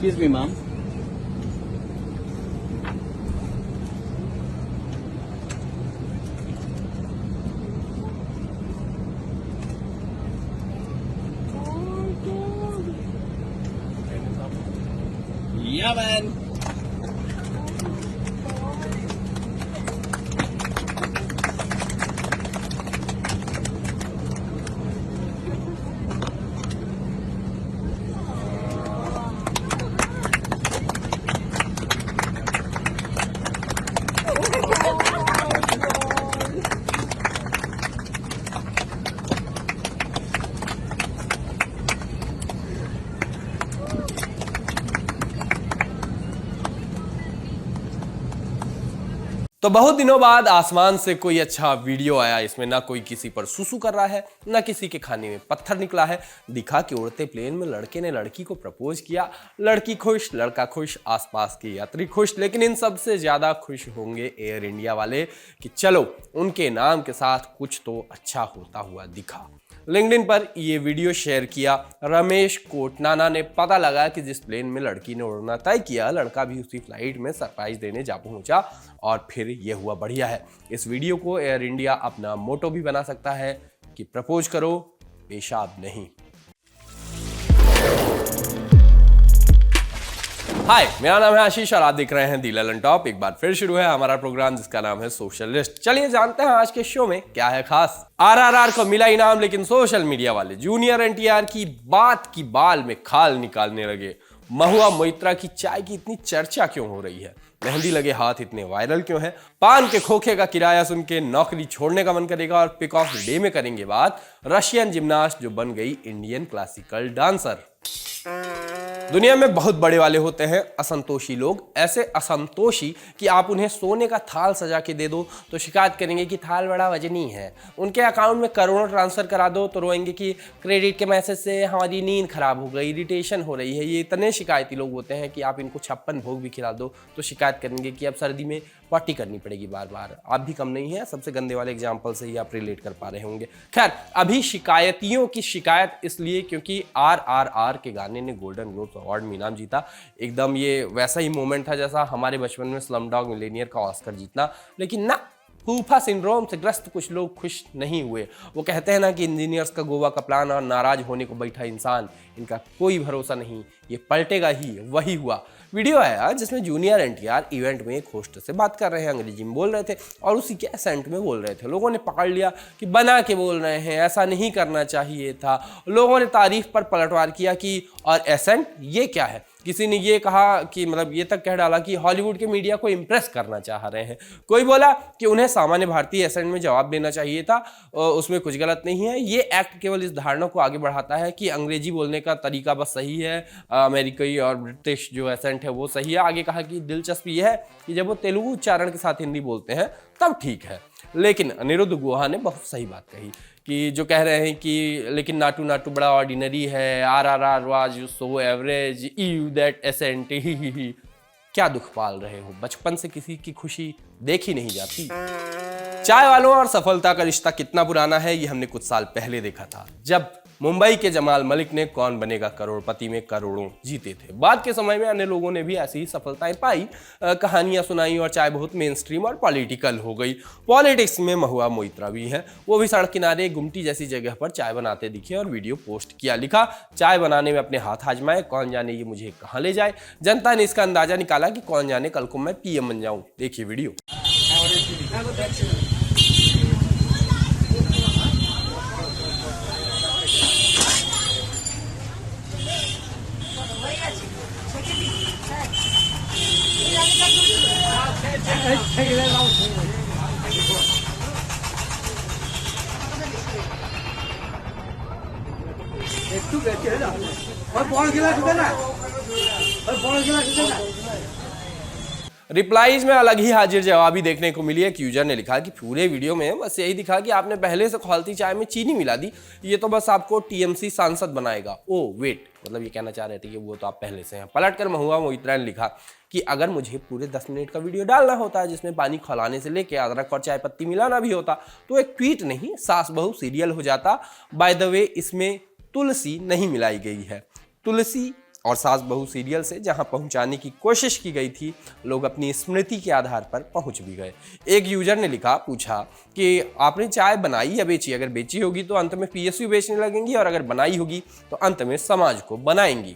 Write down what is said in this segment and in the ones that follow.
Excuse me, ma'am. Yeah, man. तो बहुत दिनों बाद आसमान से कोई अच्छा वीडियो आया। इसमें ना कोई किसी पर सुसु कर रहा है, ना किसी के खाने में पत्थर निकला है। दिखा कि उड़ते प्लेन में लड़के ने लड़की को प्रपोज किया। लड़की खुश, लड़का खुश, आसपास के यात्री खुश। लेकिन इन सबसे ज्यादा खुश होंगे एयर इंडिया वाले कि चलो उनके नाम के साथ कुछ तो अच्छा होता हुआ दिखा। लिंक्डइन पर ये वीडियो शेयर किया रमेश कोटनाना ने। पता लगा कि जिस प्लेन में लड़की ने उड़ना तय किया, लड़का भी उसी फ्लाइट में सरप्राइज देने जा पहुंचा और फिर ये हुआ बढ़िया है। इस वीडियो को एयर इंडिया अपना मोटो भी बना सकता है कि प्रपोज करो, पेशाब नहीं। हाय, मेरा नाम है आशीष और आप देख रहे हैं दी ललन टॉप। एक बार फिर शुरू है हमारा प्रोग्राम जिसका नाम है सोशल लिस्ट। चलिए जानते हैं आज के शो में क्या है खास। आरआरआर को मिला इनाम, लेकिन सोशल मीडिया वाले जूनियर एनटीआर की बात की बाल में खाल निकालने लगे। महुआ मोइत्रा की चाय की इतनी चर्चा क्यों हो रही है? मेहंदी लगे हाथ इतने वायरल क्यों है? पान के खोखे का किराया सुन के नौकरी छोड़ने का मन करेगा। और पिक ऑफ डे में करेंगे बात रशियन जिम्नास्ट जो बन गई इंडियन क्लासिकल डांसर। दुनिया में बहुत बड़े वाले होते हैं असंतोषी लोग। ऐसे असंतोषी कि आप उन्हें सोने का थाल सजा के दे दो तो शिकायत करेंगे कि थाल बड़ा वजनी है। उनके अकाउंट में करोड़ों ट्रांसफर करा दो तो रोएंगे कि क्रेडिट के मैसेज से हमारी नींद खराब हो गई, इरिटेशन हो रही है। ये इतने शिकायती लोग होते हैं कि आप इनको 56 भोग भी खिला दो तो शिकायत करेंगे कि अब सर्दी में पॉटी करनी पड़ेगी बार बार। आप भी कम नहीं है। सबसे गंदे वाले एग्जाम्पल से ही आप रिलेट कर पा रहे होंगे। खैर, अभी शिकायतियों की शिकायत इसलिए क्योंकि आरआरआर के गाने ने गोल्डन ग्लोब अवार्ड में इनाम जीता। एकदम ये वैसा ही मोमेंट था जैसा हमारे बचपन में स्लमडॉग मिलियनेयर का ऑस्कर जीतना। लेकिन ना, फूफा सिंड्रोम से ग्रस्त कुछ लोग खुश नहीं हुए। वो कहते हैं ना कि इंजीनियर्स का गोवा का प्लान और नाराज होने को बैठा इंसान, इनका कोई भरोसा नहीं, ये पलटेगा ही। वही हुआ। वीडियो आया जिसमें जूनियर एनटीआर इवेंट में एक होस्ट से बात कर रहे हैं, अंग्रेजी में बोल रहे थे और उसी के एसेंट में बोल रहे थे। लोगों ने पकड़ लिया कि बना के बोल रहे हैं, ऐसा नहीं करना चाहिए था। लोगों ने तारीफ पर पलटवार किया कि और एसेंट ये क्या है। किसी ने ये कहा कि मतलब ये तक कह डाला कि हॉलीवुड के मीडिया को इंप्रेस करना चाह रहे हैं। कोई बोला कि उन्हें सामान्य भारतीय एसेंट में जवाब देना चाहिए था, उसमें कुछ गलत नहीं है। ये एक्ट केवल इस धारणा को आगे बढ़ाता है कि अंग्रेजी बोलने का तरीका बस सही है, अमेरिकी और ब्रिटिश जो एसेंट है वो सही है। आगे कहा कि दिलचस्पी यह है कि जब वो तेलुगु उच्चारण के साथ हिंदी बोलते हैं तब ठीक है। लेकिन अनिरुद्ध गुहा ने बहुत सही बात कही कि जो कह रहे हैं कि लेकिन नाटू नाटू बड़ा ऑर्डिनरी है, RRR was so average, you that accent, ही। क्या दुख पाल रहे हो? बचपन से किसी की खुशी देखी नहीं जाती। चाय वालों और सफलता का रिश्ता कितना पुराना है ये हमने कुछ साल पहले देखा था, जब मुंबई के जमाल मलिक ने कौन बनेगा करोड़पति में करोड़ों जीते थे। बाद के समय में अन्य लोगों ने भी ऐसी ही सफलताएं पाई, कहानियां सुनाई और चाय बहुत मेन स्ट्रीम और पॉलिटिकल हो गई। पॉलिटिक्स में महुआ मोइत्रा भी हैं। वो भी सड़क किनारे गुमटी जैसी जगह पर चाय बनाते दिखे और वीडियो पोस्ट किया। लिखा, चाय बनाने में अपने हाथ आजमाए, कौन जाने ये मुझे कहाँ ले जाए। जनता ने इसका अंदाजा निकाला कि कौन जाने कल को मैं पीएम बन जाऊं। देखिए वीडियो। একটু বেঁচে না ওই বড় গিলাস দে না ওই বড় গিলাস দে না। रिप्लाईज में अलग ही हाजिर जवाबी देखने को मिली है। यूजर ने लिखा कि पूरे वीडियो में बस यही दिखा कि आपने पहले से खौलती चाय में चीनी मिला दी, ये तो बस आपको टीएमसी सांसद बनाएगा। ओ वेट, मतलब ये कहना चाह रहे थे कि वो तो आप पहले से हैं। पलटकर महुआ मोइत्रा ने लिखा कि अगर मुझे पूरे 10 मिनट का वीडियो डालना होता जिसमें पानी खौलाने से लेके अदरक और चाय पत्ती मिलाना भी होता तो एक ट्वीट नहीं सास बहू सीरियल हो जाता। बाय द वे, इसमें तुलसी नहीं मिलाई गई है। तुलसी और सास बहू सीरियल से जहां पहुंचाने की कोशिश की गई थी, लोग अपनी स्मृति के आधार पर पहुंच भी गए। एक यूजर ने लिखा, पूछा कि आपने चाय बनाई या बेची? अगर बेची होगी तो अंत में पीएसयू बेचने लगेंगी, और अगर बनाई होगी तो अंत में समाज को बनाएंगी।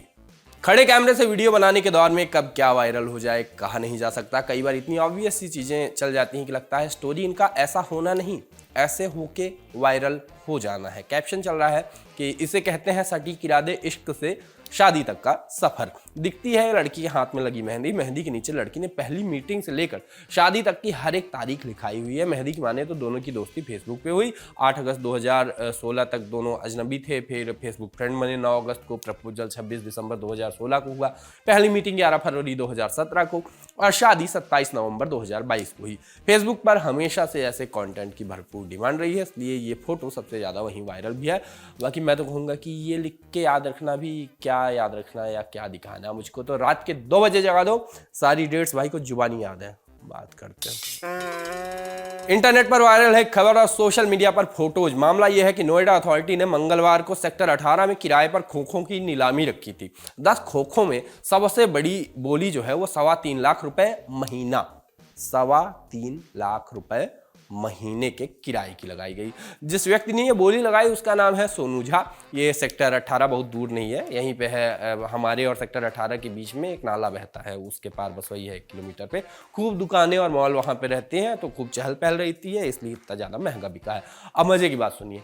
खड़े कैमरे से वीडियो बनाने के दौर में कब क्या वायरल हो जाए कहा नहीं जा सकता। कई बार इतनी ऑब्वियस सी चीजें चल जाती हैं कि लगता है स्टोरी इनका ऐसा होना नहीं, ऐसे होके वायरल हो जाना है। कैप्शन चल रहा है कि इसे कहते हैं सटीक इरादे, इश्क से शादी तक का सफर। दिखती है लड़की के हाथ में लगी मेहंदी, मेहंदी के नीचे लड़की ने पहली मीटिंग से लेकर शादी तक की हर एक तारीख लिखाई हुई है। मेहंदी की माने तो दोनों की दोस्ती फेसबुक पे हुई। 8 अगस्त 2016 तक दोनों अजनबी थे, फिर फेसबुक फ्रेंड बने। 9 अगस्त को प्रपोजल 26 दिसंबर 2016 को हुआ। पहली मीटिंग 11 फरवरी 2017 को, और शादी 27 नवंबर 2022 को हुई। फेसबुक पर हमेशा से ऐसे कंटेंट की भरपूर डिमांड रही है, इसलिए ये फोटो सबसे ज़्यादा वहीं वायरल भी है। बाकी मैं तो कहूँगा कि ये लिख के याद रखना भी क्या याद रखना या क्या दिखाना, मुझको तो रात के 2 बजे जगा दो, सारी डेट्स भाई को जुबानी याद है। बात करते हैं। इंटरनेट पर वायरल है खबर और सोशल मीडिया पर फोटोज। मामला यह है कि नोएडा अथॉरिटी ने मंगलवार को सेक्टर 18 में किराए पर खोखों की नीलामी रखी थी। 10 खोखों में सबसे बड़ी बोली जो है वो 3.25 लाख रुपए महीना, 3.25 लाख रुपए महीने के किराए की लगाई गई। जिस व्यक्ति ने ये बोली लगाई उसका नाम है सोनू झा। ये सेक्टर 18 बहुत दूर नहीं है, यहीं पे है। हमारे और सेक्टर 18 के बीच में एक नाला बहता है, उसके पार बस वही है 1 किलोमीटर पे। खूब दुकानें और मॉल वहाँ पे रहते हैं, तो खूब चहल पहल रहती है, इसलिए इतना ज़्यादा महंगा बिका है। अब मजे की बात सुनिए,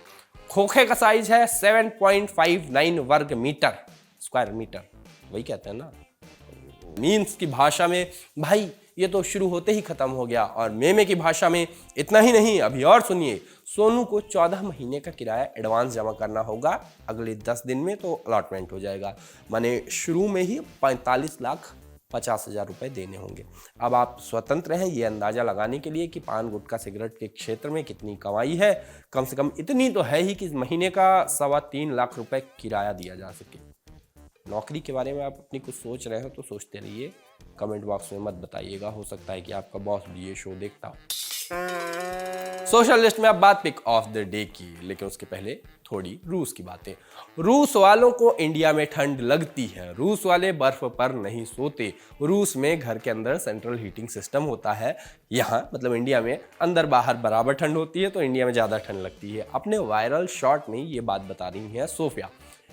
खोखे का साइज है 7.59 वर्ग मीटर, स्क्वायर मीटर, वही कहते हैं ना। मीम्स की भाषा में भाई ये तो शुरू होते ही खत्म हो गया, और मेमे की भाषा में इतना ही नहीं, अभी और सुनिए। सोनू को 14 महीने का किराया एडवांस जमा करना होगा, अगले 10 दिन में तो अलॉटमेंट हो जाएगा। माने शुरू में ही 45,50,000 रुपए देने होंगे। अब आप स्वतंत्र हैं ये अंदाजा लगाने के लिए कि पान गुटखा सिगरेट के क्षेत्र में कितनी कमाई है। कम से कम इतनी तो है ही कि महीने का 3.25 लाख रुपए किराया दिया जा सके। नौकरी के बारे में आप अपनी कुछ सोच रहे हो तो सोचते रहिए, कमेंट बॉक्स में मत बताइएगा, हो सकता है कि आपका बॉस भी ये शो देखता हो। सोशल लिस्ट में अब बात पिक ऑफ द डे की, लेकिन उसके पहले थोड़ी रूस की बातें। रूस वालों को इंडिया में ठंड लगती है, रूस वाले बर्फ पर नहीं सोते। रूस में घर के अंदर सेंट्रल हीटिंग सिस्टम होता है। यहाँ मतलब इंडिया में अंदर बाहर बराबर ठंड होती है, तो इंडिया में ज़्यादा ठंड लगती है। अपने वायरल शॉर्ट में ये बात बता रही है सोफिया,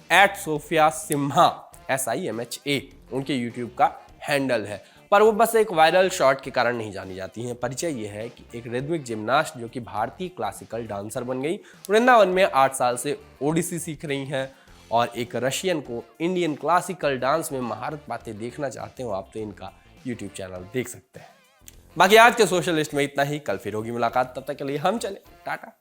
@सोफिया सिम्हा, SIMHA उनके यूट्यूब का हैंडल है। पर वो बस एक वायरल शॉट के कारण नहीं जानी जाती हैं। परिचय ये है कि एक रिदमिक जिम्नास्ट जो कि भारतीय क्लासिकल डांसर बन गई, वृंदावन में 8 साल से ओडिसी सीख रही हैं, और एक रशियन को इंडियन क्लासिकल डांस में महारत पाते देखना चाहते हो आप, तो इनका यूट्यूब चैनल देख सकते हैं। बाकी आज के सोशल लिस्ट में इतना ही, कल फिर होगी मुलाकात, तब तक के लिए हम चले, टाटा।